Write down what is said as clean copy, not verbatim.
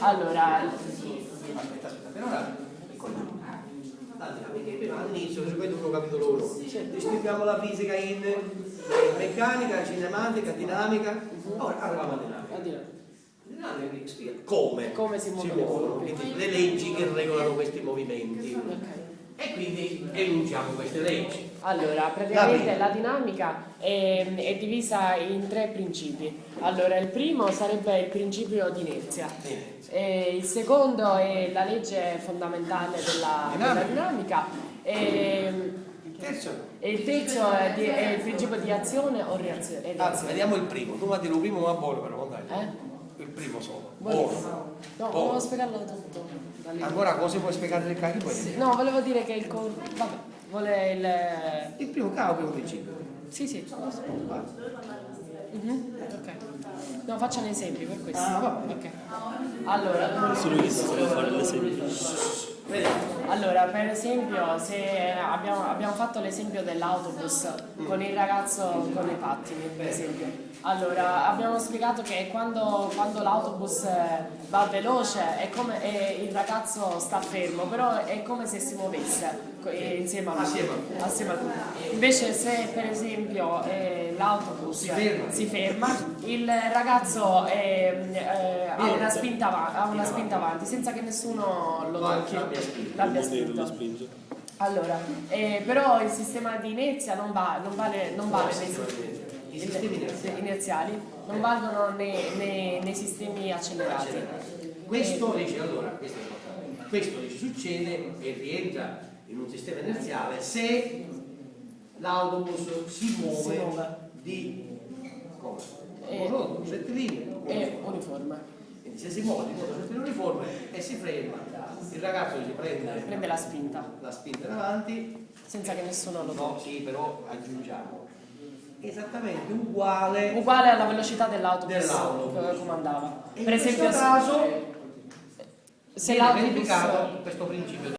Allora, aspetta, per ora all'inizio, seguendo uno capitolo 1, descriviamo la fisica in meccanica, cinematica, dinamica. Ora arriviamo a dinamica. Dinamica che spiega come si si muovono. muovono, quindi le leggi che regolano questi movimenti. ok. E quindi enunciamo queste leggi. Allora, praticamente la dinamica è divisa in 3 principi. Allora, il primo sarebbe il principio di inerzia. E il secondo è la legge fondamentale della dinamica. E il terzo è il principio di azione o reazione. Allora, vediamo il primo. Tu mi dire il primo, ma buono però, dai. Il primo solo. No, volevo spiegarlo tutto. Ancora cosa puoi spiegare del carico? No, volevo dire che vabbè, Il primo cavo, primo principio. Sì. Ok. No, faccio un esempio per questo. Ok. Allora, Solo che si deve fare l'esempio. allora, per esempio, se abbiamo fatto l'esempio dell'autobus con il ragazzo con i pattini, per esempio. Allora, abbiamo spiegato che quando l'autobus va veloce e il ragazzo sta fermo, però è come se si muovesse insieme a lui. Invece se per esempio l'autobus si ferma, il ragazzo ha una spinta avanti senza che nessuno lo tocchi, l'abbia spinto. Allora, però il sistema di inerzia non vale I sistemi inerziali non valgono nei sistemi accelerati. Questo dice, allora, questo è importante. Questo dice succede e rientra in un sistema inerziale se l'autobus si muove di modo rettilineo È uniforme. Quindi se si muove di modo rettilineo uniforme e si ferma, il ragazzo si prende la spinta in avanti senza che nessuno lo tocchi. no, sì, però aggiungiamo esattamente uguale Alla velocità dell'autobus che comandava. e Per in esempio, questo caso se viene l'autobus verificato questo principio